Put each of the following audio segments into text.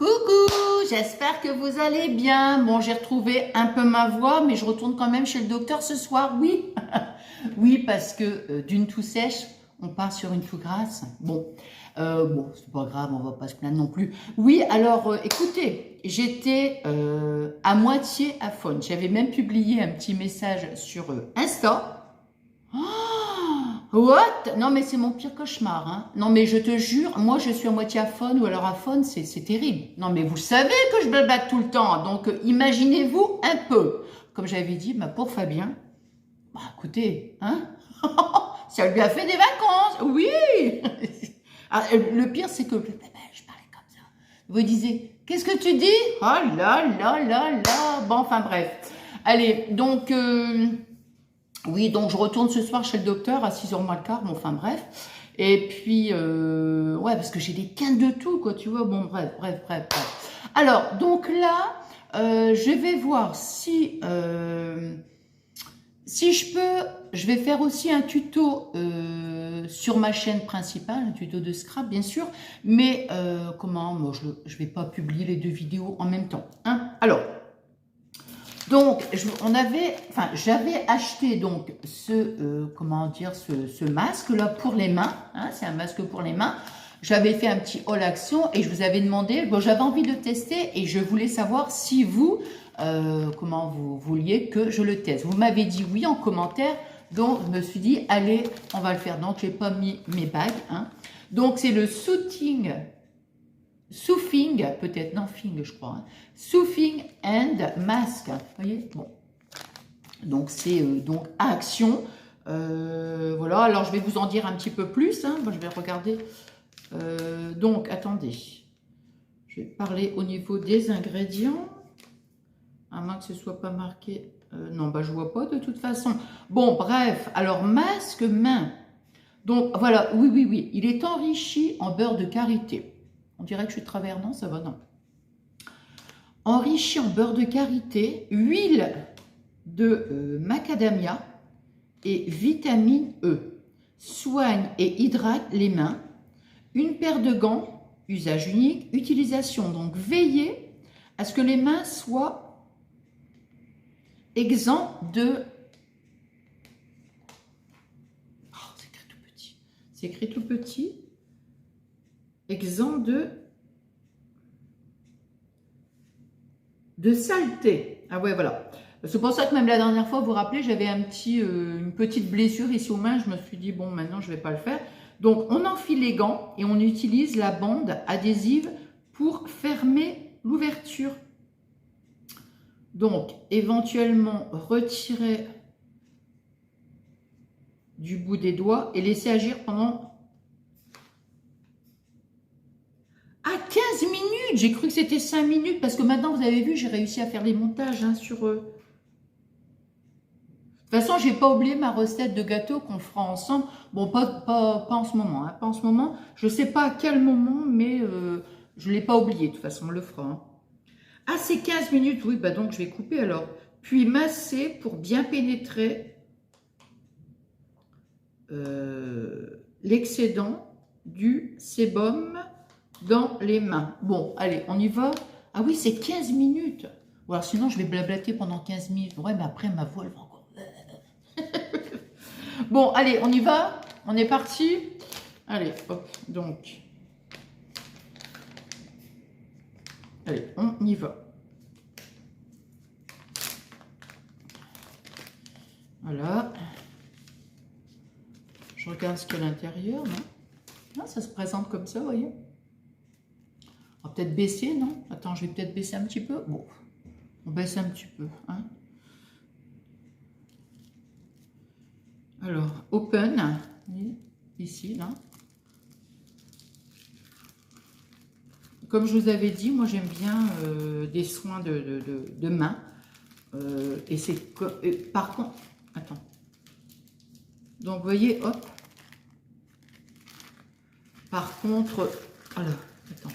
Coucou, j'espère que vous allez bien. Bon, j'ai retrouvé un peu ma voix, mais je retourne quand même chez le docteur ce soir, oui. Oui, parce que d'une toux sèche, on part sur une toux grasse. Bon, c'est pas grave, on va pas se plaindre non plus. Oui, alors, écoutez, j'étais à moitié à faune. J'avais même publié un petit message sur Insta. What? Non, mais c'est mon pire cauchemar, hein. Non, mais je te jure, moi, je suis à moitié aphone ou alors aphone, c'est terrible. Non, mais vous savez que je blablate tout le temps, donc imaginez-vous un peu. Comme j'avais dit, ma pauvre Fabien, bah écoutez, hein, ça lui a fait des vacances, oui. Ah, le pire, c'est que je parlais comme ça. Vous disiez, qu'est-ce que tu dis? Oh là là là là. Bon, enfin bref. Allez, donc... oui, donc je retourne ce soir chez le docteur à 6h moins le quart, bon, enfin bref. Et puis, ouais, parce que j'ai des quintes de tout, quoi, tu vois. Bon, bref. Alors, donc là, je vais voir si je peux, je vais faire aussi un tuto sur ma chaîne principale, un tuto de scrap, bien sûr. Mais comment, moi, je vais pas publier les deux vidéos en même temps, hein. Alors, donc, j'avais acheté donc ce masque là pour les mains, hein, c'est un masque pour les mains. J'avais fait un petit haul action et je vous avais demandé, bon, j'avais envie de tester et je voulais savoir si vous, comment vous vouliez que je le teste. Vous m'avez dit oui en commentaire, donc je me suis dit, allez, on va le faire. Donc, j'ai pas mis mes bagues, hein. Donc, c'est le Soothing, peut-être, non, Fing, je crois. Hein. Soothing and Mask. Vous voyez? Bon. Donc, c'est donc à action. Voilà, alors je vais vous en dire un petit peu plus. Hein. Bon, je vais regarder. Donc, attendez. Je vais parler au niveau des ingrédients. À moins que ce ne soit pas marqué. Non, bah, je ne vois pas de toute façon. Bon, bref. Alors, masque main. Donc, voilà. Oui. Il est enrichi en beurre de karité. On dirait que je suis de travers, non? Ça va, non. Enrichi en beurre de karité, huile de macadamia et vitamine E. Soigne et hydrate les mains. Une paire de gants, usage unique, utilisation. Donc, veillez à ce que les mains soient exemptes de... Oh, c'est écrit tout petit. C'est écrit tout petit. Exempt de saleté. Ah ouais, voilà. C'est pour ça que même la dernière fois, vous vous rappelez, j'avais une petite blessure ici aux mains. Je me suis dit, bon, maintenant, je ne vais pas le faire. Donc, on enfile les gants et on utilise la bande adhésive pour fermer l'ouverture. Donc, éventuellement, retirer du bout des doigts et laisser agir pendant... Ah, 15 minutes! J'ai cru que c'était 5 minutes parce que maintenant, vous avez vu, j'ai réussi à faire les montages hein, sur... De toute façon, je n'ai pas oublié ma recette de gâteau qu'on fera ensemble. Bon, pas en ce moment. Hein, pas en ce moment. Je ne sais pas à quel moment, mais je ne l'ai pas oublié. De toute façon, on le fera. Hein. Ah, c'est 15 minutes. Oui, bah donc je vais couper alors. Puis masser pour bien pénétrer l'excédent du sébum dans les mains. Bon, allez, on y va. Ah oui, c'est 15 minutes. Ou alors sinon, je vais blablater pendant 15 minutes. Ouais, mais après, ma voix, elle va encore... Bon, allez, on y va. On est parti. Allez, hop, donc. Allez, on y va. Voilà. Je regarde ce qu'il y a à l'intérieur, non? Non, ça se présente comme ça, vous voyez. On va peut-être baisser, non? Attends, je vais peut-être baisser un petit peu. Bon, on baisse un petit peu, hein. Alors, open, ici, là. Comme je vous avais dit, moi j'aime bien des soins de main. Et c'est... Par contre... Attends. Donc, vous voyez, hop. Par contre... Alors, attends.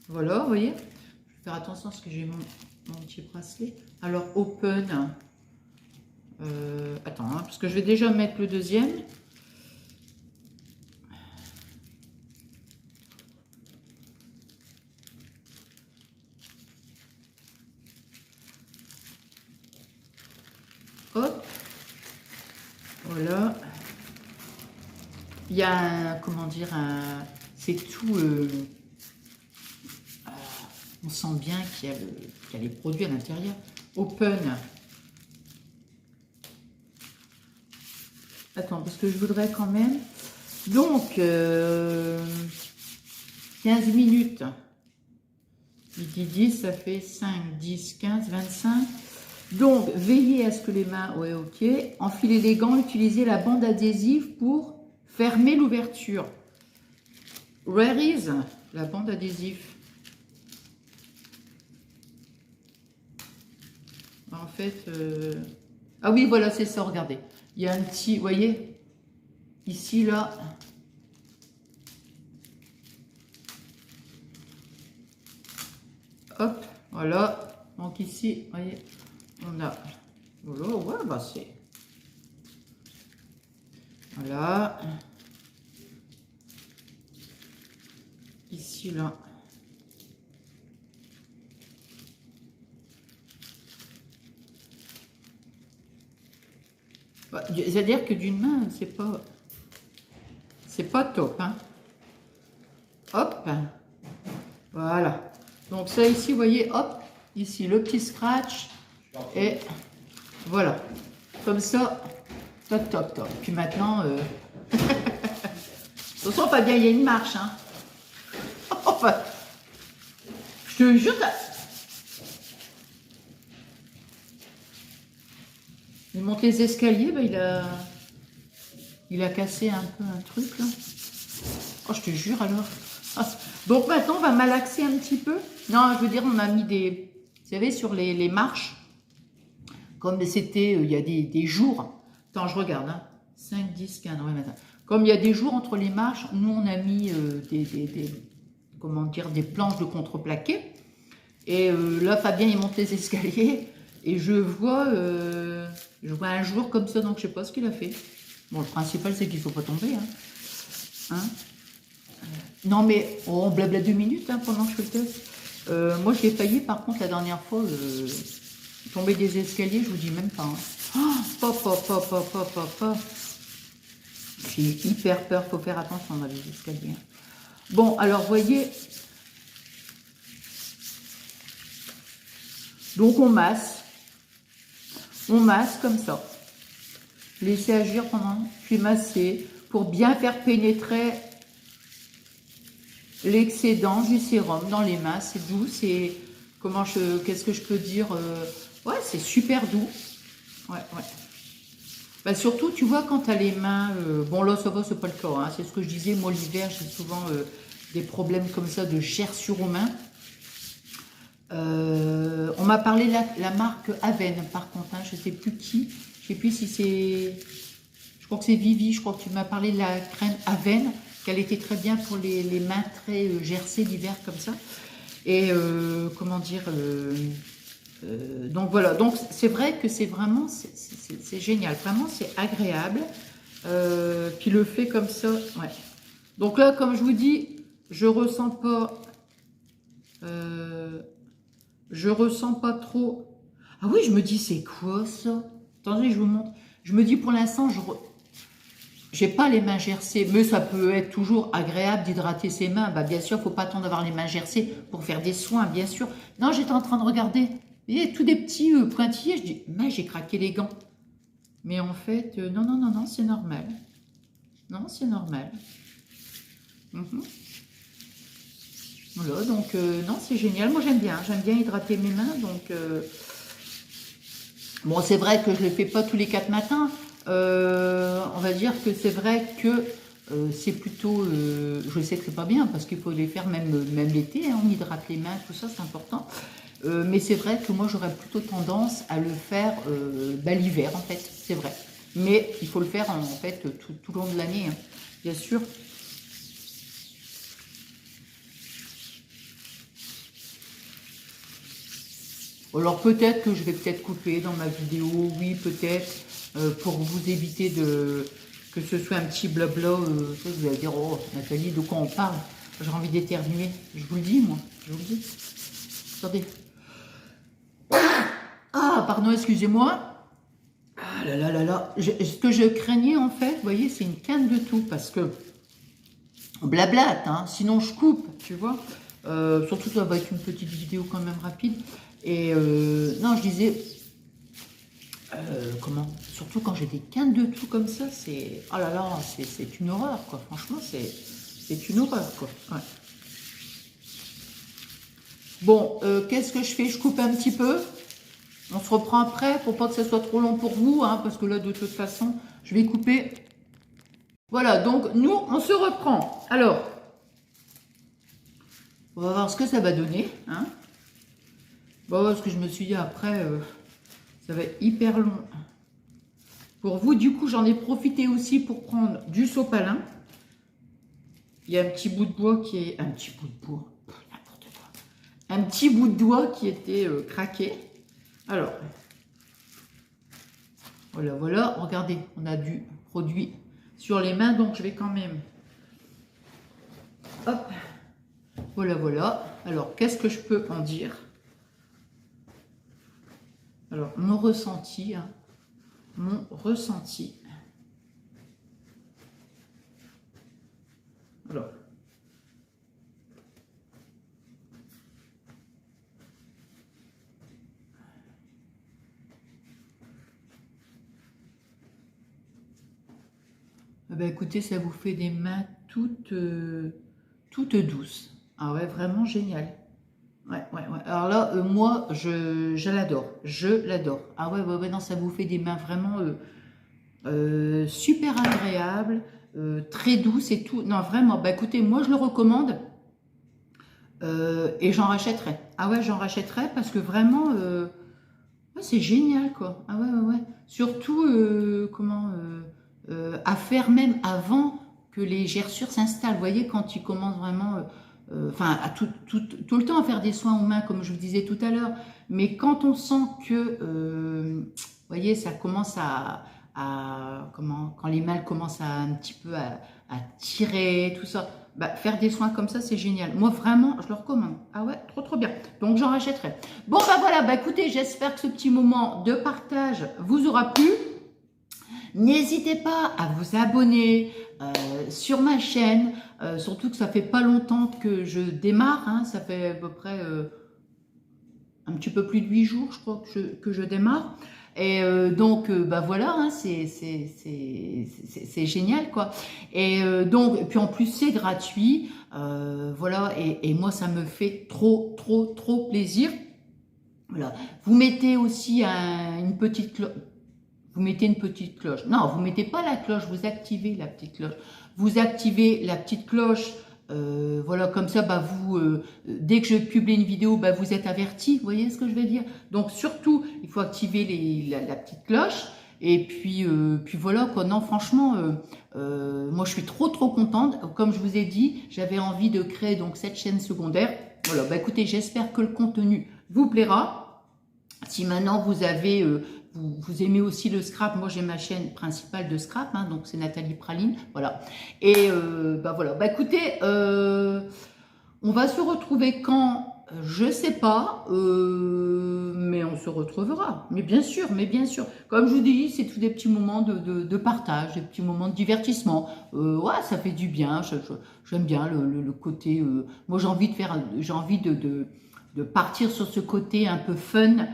Voilà, vous voyez. Je vais faire attention parce que j'ai mon petit bracelet. Alors, open. Attends, hein, parce que je vais déjà mettre le deuxième. Voilà. Il y a un, comment dire, c'est tout, on sent bien qu'il y a les produits à l'intérieur. Open. Attends, parce que je voudrais quand même. Donc, 15 minutes. Midi 10, ça fait 5, 10, 15, 25. Donc, veillez à ce que les mains... Ouais, ok. Enfilez les gants, utilisez la bande adhésive pour fermer l'ouverture. Where is la bande adhésive? En fait... Ah oui, voilà, c'est ça, regardez. Il y a un petit... Vous voyez? Ici, là... Hop, voilà. Donc ici, vous voyez, on a... Voilà, ouais, bah c'est... Voilà. Ici, là. Bah, c'est-à-dire que d'une main, c'est pas top, hein. Hop. Voilà. Donc ça ici, vous voyez, hop, ici le petit scratch. Et voilà. Comme ça, toc, toc, toc. Puis maintenant, attention, pas bien, il y a une marche, hein. Enfin, je te jure, il monte les escaliers, bah, il a cassé un peu un truc, là. Oh, je te jure, alors. Donc maintenant, on va malaxer un petit peu. Non, je veux dire, on a mis des... Vous savez, sur les marches, comme c'était, il y a des jours. Attends, je regarde, hein. 5, 10, 15, ouais, maintenant. Comme il y a des jours entre les marches, nous, on a mis comment dire, des planches de contreplaqué. Et là, Fabien, il monte les escaliers. Et je vois un jour comme ça, donc je sais pas ce qu'il a fait. Bon, le principal, c'est qu'il faut pas tomber, hein. Non, mais on blabla 2 minutes, hein, pendant que je fais le test. Moi, j'ai failli, par contre, la dernière fois, tomber des escaliers, je vous dis même pas. Hein. Oh, pop, pop, pop, pop, pop, pop, pop. J'ai hyper peur, faut faire attention dans les escaliers. Hein. Bon, alors, voyez. Donc, on masse. On masse comme ça. Laissez agir pendant, puis masser pour bien faire pénétrer l'excédent du sérum dans les mains. C'est doux, c'est... Qu'est-ce que je peux dire, ouais, c'est super doux. Ouais, ouais. Bah, surtout, tu vois, quand tu as les mains... bon, là, ça va, c'est pas le cas. Hein, c'est ce que je disais. Moi, l'hiver, j'ai souvent des problèmes comme ça de gerçure aux mains. On m'a parlé de la marque Aven, par contre. Hein, je sais plus qui. Je sais plus si c'est... Je crois que c'est Vivi. Je crois que tu m'as parlé de la crème Aven, qu'elle était très bien pour les mains très gercées d'hiver comme ça. Et comment dire... donc voilà, donc c'est vrai que c'est vraiment, c'est génial, vraiment c'est agréable. Puis le fait comme ça, ouais. Donc là, comme je vous dis, je ressens pas trop. Ah oui, je me dis, c'est quoi ça? Attendez, je vous montre. Je me dis pour l'instant, j'ai pas les mains gercées, mais ça peut être toujours agréable d'hydrater ses mains. Bah, bien sûr, il ne faut pas attendre d'avoir les mains gercées pour faire des soins, bien sûr. Non, j'étais en train de regarder. Vous voyez, tous des petits pointillés. Je dis, mais j'ai craqué les gants. Mais en fait, non, non, non, non, c'est normal. Non, c'est normal. Voilà, donc, non, c'est génial. Moi, j'aime bien hydrater mes mains. Donc, bon, c'est vrai que je ne le fais pas tous les 4 matins. On va dire que c'est vrai que c'est plutôt, je sais que c'est pas bien parce qu'il faut les faire même l'été, hein, on hydrate les mains, tout ça c'est important. Mais c'est vrai que moi j'aurais plutôt tendance à le faire l'hiver en fait, c'est vrai. Mais il faut le faire en fait tout le long de l'année, hein, bien sûr. Alors peut-être que je vais couper dans ma vidéo, oui peut-être. Pour vous éviter que ce soit un petit blabla, vous allez dire, oh Nathalie, de quoi on parle? J'ai envie d'éternuer, je vous le dis moi, je vous le dis. Attendez. Ah, pardon, excusez-moi. Ah là là là là. Ce que je craignais en fait, vous voyez, c'est une canne de tout parce que blablate, hein, sinon je coupe, tu vois. Surtout ça va être une petite vidéo quand même rapide. Et non, je disais, comment, surtout quand j'ai des cannes de tout comme ça, c'est, oh là là, c'est une horreur, quoi. Franchement, c'est une horreur, quoi. Ouais. Bon, qu'est-ce que je fais? Je coupe un petit peu. On se reprend après pour pas que ça soit trop long pour vous, hein, parce que là, de toute façon, je vais couper. Voilà, donc nous, on se reprend. Alors, on va voir ce que ça va donner. Hein. Bon, parce que je me suis dit après, ça va être hyper long pour vous. Du coup, j'en ai profité aussi pour prendre du sopalin. Il y a un petit bout de bois qui est... Un petit bout de bois, n'importe quoi. Un petit bout de doigt qui était craqué. Alors, voilà, voilà. Regardez, on a du produit sur les mains, donc je vais quand même... Hop. Voilà, voilà. Alors, qu'est-ce que je peux en dire? Alors, mon ressenti, hein, mon ressenti. Alors, ben écoutez, ça vous fait des mains toutes douces. Ah ouais, vraiment génial. Ouais, ouais, ouais. Alors là, moi, je l'adore. Je l'adore. Ah ouais, ouais, ouais, non, ça vous fait des mains vraiment super agréables, très douces et tout. Non, vraiment, bah écoutez, moi, je le recommande et j'en rachèterai. Ah ouais, j'en rachèterai parce que vraiment, ouais, c'est génial, quoi. Ah ouais, ouais, ouais. Surtout, comment, à faire même avant que les gerçures s'installent. Vous voyez, quand ils commencent vraiment... enfin, tout le temps à faire des soins aux mains, comme je vous disais tout à l'heure. Mais quand on sent que, vous voyez, ça commence comment, quand les mains commencent un petit peu à tirer, tout ça, bah, faire des soins comme ça, c'est génial. Moi, vraiment, je le recommande. Ah ouais, trop, trop bien. Donc, j'en rachèterai. Bon, bah voilà, bah écoutez, j'espère que ce petit moment de partage vous aura plu. N'hésitez pas à vous abonner sur ma chaîne, surtout que ça fait pas longtemps que je démarre, hein, ça fait à peu près un petit peu plus de 8 jours, je crois, que je démarre. Et donc, bah voilà, hein, c'est génial, quoi. Et donc, puis en plus, c'est gratuit, voilà, et moi, ça me fait trop, trop, trop plaisir. Voilà. Vous mettez aussi une petite cloche. Vous mettez une petite cloche. Non, vous ne mettez pas la cloche, vous activez la petite cloche. Vous activez la petite cloche, voilà, comme ça, bah, dès que je publie une vidéo, bah, vous êtes averti, vous voyez ce que je veux dire? Donc, surtout, il faut activer la petite cloche. Et puis voilà, quoi. Non, franchement, moi, je suis trop, trop contente. Comme je vous ai dit, j'avais envie de créer donc cette chaîne secondaire. Voilà, bah, écoutez, j'espère que le contenu vous plaira. Si maintenant, vous avez... vous aimez aussi le scrap, moi j'ai ma chaîne principale de scrap, hein, donc c'est Nathalie Praline, voilà. Et bah voilà, bah écoutez, on va se retrouver quand, je sais pas, mais on se retrouvera, mais bien sûr, Comme je vous dis, c'est tous des petits moments de partage, des petits moments de divertissement, ouais, ça fait du bien, j'aime bien le côté, moi j'ai envie de partir sur ce côté un peu fun,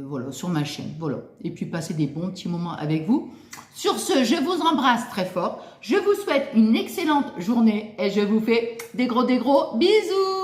voilà, sur ma chaîne, voilà, et puis passer des bons petits moments avec vous. Sur ce, je vous embrasse très fort, je vous souhaite une excellente journée et je vous fais des gros bisous.